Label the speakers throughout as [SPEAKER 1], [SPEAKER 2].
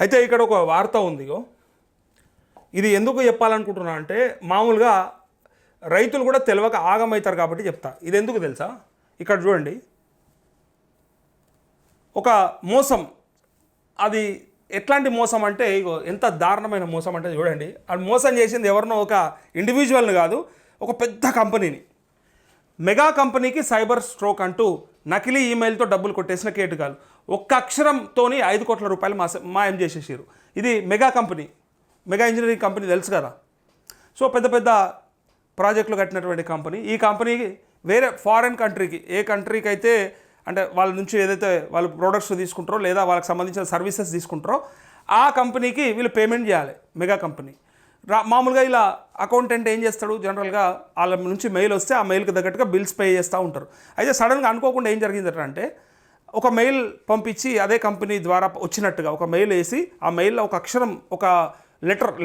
[SPEAKER 1] అయితే ఇక్కడ ఒక వార్త ఉంది. ఇది ఎందుకు చెప్పాలనుకుంటున్నా అంటే మామూలుగా రైతులు కూడా తెలియక ఆగమవుతారు కాబట్టి చెప్తా. ఇది ఎందుకు తెలుసా? ఇక్కడ చూడండి, ఒక మోసం. అది ఎట్లాంటి మోసం అంటే ఇగో ఎంత దారుణమైన మోసం అంటే చూడండి. అది మోసం చేసింది ఎవరినో ఒక ఇండివిజువల్ని కాదు, ఒక పెద్ద కంపెనీని. మెగా కంపెనీకి సైబర్ స్ట్రోక్ అంటూ నకిలీ ఈమెయిల్తో డబ్బులు కొట్టేసిన కేటుగాలు ఒక్క అక్షరంతో 5 కోట్ల రూపాయలు మాయం చేసేసారు. ఇది mega company, mega engineering company తెలుసు కదా. సో పెద్ద పెద్ద ప్రాజెక్టులు కట్టినటువంటి కంపెనీ. ఈ కంపెనీకి వేరే ఫారెన్ కంట్రీకి, ఏ కంట్రీకి అయితే అంటే వాళ్ళ నుంచి ఏదైతే వాళ్ళు ప్రోడక్ట్స్ తీసుకుంటారో లేదా వాళ్ళకి సంబంధించిన సర్వీసెస్ తీసుకుంటారో ఆ కంపెనీకి వీళ్ళు పేమెంట్ చేయాలి. మెగా కంపెనీ మామూలుగా ఇలా అకౌంటెంట్ ఏం చేస్తాడు, జనరల్గా వాళ్ళ నుంచి మెయిల్ వస్తే ఆ మెయిల్కి తగ్గట్టుగా బిల్స్ పే చేస్తూ ఉంటారు. అయితే సడన్గా అనుకోకుండా ఏం జరిగిందంటే ఒక మెయిల్ పంపించి అదే కంపెనీ ద్వారా వచ్చినట్టుగా ఒక మెయిల్ వేసి ఆ మెయిల్లో ఒక అక్షరం, ఒక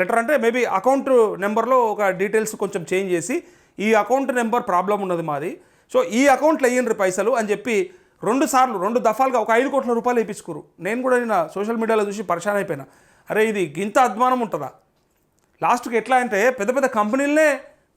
[SPEAKER 1] లెటర్ అంటే మేబీ అకౌంట్ నెంబర్లో ఒక డీటెయిల్స్ కొంచెం చేంజ్ చేసి ఈ అకౌంట్ నెంబర్ ప్రాబ్లం ఉన్నది మాది, సో ఈ అకౌంట్లో వేయండి పైసలు అని చెప్పి 2 దఫాలుగా ఒక 5 కోట్ల రూపాయలు వేయించుకోరు. నేను కూడా నిన్న సోషల్ మీడియాలో చూసి పరిశాన్ అయిపోయినా. అరే ఇది గింత అద్మానం ఉంటుందా? లాస్ట్కి ఎట్లా అంటే పెద్ద పెద్ద కంపెనీలనే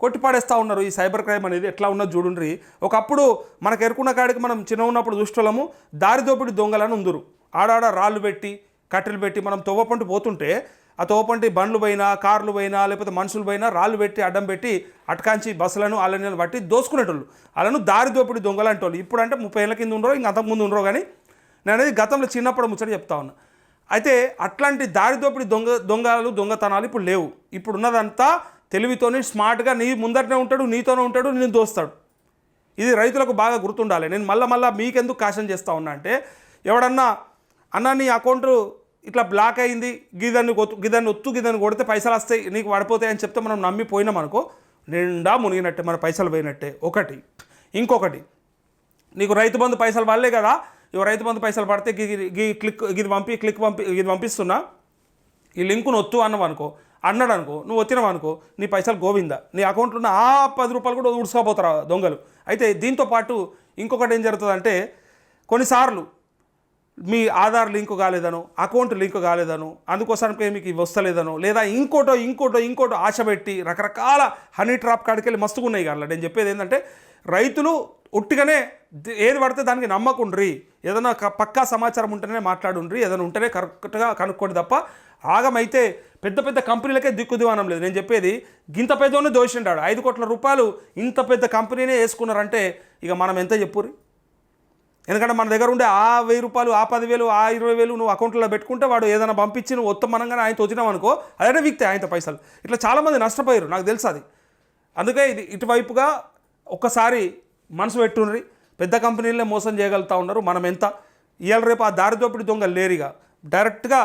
[SPEAKER 1] కొట్టిపాడేస్తూ ఉన్నారు. ఈ సైబర్ క్రైమ్ అనేది ఎట్లా ఉన్నది చూడండి. ఒకప్పుడు మనకు ఎరుకున్న కాడికి మనం చిన్న ఉన్నప్పుడు చూసేవాళ్ళము, దారి దోపిడి దొంగలను ఉందరు. ఆడాడ రాళ్ళు పెట్టి కట్టెలు పెట్టి మనం తవ్వపంటి పోతుంటే ఆ తవ్వపంటి బండ్లు పోయినా, కార్లు పోయినా, లేకపోతే మనుషులు పోయినా రాళ్ళు పెట్టి అడ్డం పెట్టి అటకాంచి బస్సులను వాళ్ళని బట్టి దోసుకునేటోళ్ళు. వాళ్ళను దారి దోపిడి దొంగలు అంటోళ్ళు. ఇప్పుడు అంటే 30 ఏళ్ళ కింద ఉండరో, ఇంక అంతకుముందు ఉండరో. కానీ నేను అనేది గతంలో చిన్నప్పుడు ముచ్చట చెప్తా ఉన్నా. అయితే అట్లాంటి దారి దోపిడి దొంగతనాలు ఇప్పుడు లేవు. ఇప్పుడు ఉన్నదంతా తెలివితోని స్మార్ట్గా నీ ముందరనే ఉంటాడు, నీతోనే ఉంటాడు, నేను దోస్తాడు. ఇది రైతులకు బాగా గుర్తుండాలి. నేను మళ్ళీ మీకెందుకు కాషన్ చేస్తూ ఉన్నా అంటే, ఎవడన్నా అన్న నీ అకౌంట్ ఇట్లా బ్లాక్ అయింది, గిదాన్ని కొడితే పైసలు వస్తాయి, నీకు పడిపోతాయి అని చెప్తే మనం నమ్మిపోయినాం అనుకో, నిండా మునిగినట్టే, మన పైసలు పోయినట్టే. ఒకటి. ఇంకొకటి, నీకు రైతు బంధు పైసలు వాళ్ళే కదా, ఇవి రైతు బంధు పైసలు పడితే ఇది పంపిస్తున్నా, ఈ లింకును ఒత్తు అన్నాడు అనుకో, నువ్వు వచ్చినావు అనుకో, నీ పైసలు గోవిందా, నీ అకౌంట్లో ఉన్న ఆ 10 రూపాయలు కూడా ఉడుచుకోపోతారు దొంగలు. అయితే దీంతోపాటు ఇంకొకటి ఏం జరుగుతుందంటే, కొన్నిసార్లు మీ ఆధార్ లింకు కాలేదనో, అకౌంట్ లింకు కాలేదనో, అందుకోసానికి మీకు వస్తలేదనో, లేదా ఇంకోటో ఆశ పెట్టి రకరకాల హనీ ట్రాప్ కాడికెళ్ళి మస్తుగా ఉన్నాయి. కానీ నేను చెప్పేది ఏంటంటే, రైతులు ఉట్టిగానే ఏది పడితే దానికి నమ్మకుండ్రి, ఏదైనా పక్కా సమాచారం ఉంటేనే మాట్లాడుండ్రి, ఏదైనా ఉంటేనే కరెక్ట్గా కనుక్కోండి తప్ప ఆగమైతే పెద్ద కంపెనీలకే దిక్కుదివానం లేదు. నేను చెప్పేది గింత పెద్దోనే దోషిండాడు. 5 కోట్ల రూపాయలు ఇంత పెద్ద కంపెనీనే వేసుకున్నారంటే ఇక మనం ఎంత చెప్పుర్రి? ఎందుకంటే మన దగ్గర ఉండే ఆ 1000 రూపాయలు, ఆ 10,000, ఆ 20,000 నువ్వు అకౌంట్లో పెట్టుకుంటే వాడు ఏదైనా పంపించి నువ్వు ఉత్తమనంగానే ఆయనతో వచ్చినావు అనుకో, అదే వీక్తే ఆయనతో పైసలు. ఇట్లా చాలామంది నష్టపోయారు, నాకు తెలుసు అది. అందుకే ఇది ఇటువైపుగా ఒక్కసారి మనసు పెట్టుండ్రి. పెద్ద కంపెనీలనే మోసం చేయగలుగుతూ ఉన్నారు. మనం ఎంత ఇవాళ రేపు ఆ దారి దోపిడి దొంగలు లేరుగా, డైరెక్ట్గా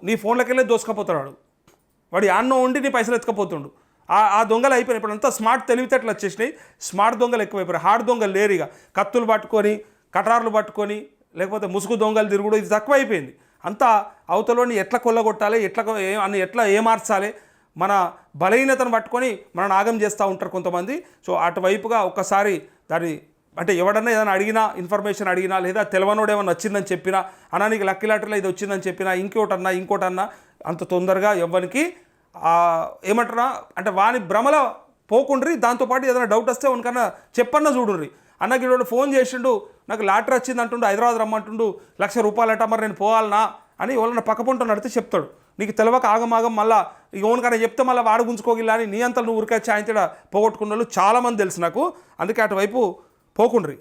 [SPEAKER 1] నీ ఫోన్లోకి వెళ్ళి దోసుకపోతున్నాడు. వాడు యాన్నో ఉండి నీ పైసలు ఎత్తుకపోతుండు. ఆ దొంగలు అయిపోయినాయి. ఇప్పుడు అంతా స్మార్ట్ తెలివితేటలు వచ్చేసినాయి. స్మార్ట్ దొంగలు ఎక్కువైపోయారు. హార్డ్ దొంగలు లేరుగా. కత్తులు పట్టుకొని, కటార్లు పట్టుకొని, లేకపోతే ముసుగు దొంగలు తిరుగుడు, ఇది తక్కువ అయిపోయింది. అంతా అవతలని ఎట్లా కొల్లగొట్టాలి, ఎట్లా ఏమార్చాలి, మన బలహీనతను పట్టుకొని మన నాగం చేస్తూ ఉంటారు కొంతమంది. సో అటువైపుగా ఒక్కసారి దాన్ని అంటే ఎవడన్నా ఏదైనా అడిగినా, ఇన్ఫర్మేషన్ అడిగినా, లేదా తెలవనోడు ఏమన్నా వచ్చిందని చెప్పినా, అన్నా నీకు లక్కీ లాటరీలో ఇది వచ్చిందని చెప్పినా, ఇంకోటన్నా అంత తొందరగా ఎవ్వరికి ఏమంటారా అంటే వాని భ్రమల పోకుండ్రి. దాంతోపాటు ఏదైనా డౌట్ వస్తే ఉనికన్నా చెప్పన్నా చూడుర్రి. అన్నకి ఈరోజు ఫోన్ చేసిండు, నాకు లాటరీ వచ్చింది అంటుండు, హైదరాబాద్ రమ్మంటుండు, ₹1,00,000 అట, మరి నేను పోవాలనా అని ఎవరన్నా పక్కపంట నడితే చెప్తాడు. నీకు తెలియక ఆగమాగం మళ్ళీ ఇక ఓన్కన్నా చెప్తే మళ్ళీ వాడు గుంజుకోగిల్లా అని నీ అంతా నువ్వు ఊరికొచ్చి ఆయన పోగొట్టుకున్న వాళ్ళు చాలామంది తెలుసు నాకు. అందుకే అటువైపు పోకుండ్రి.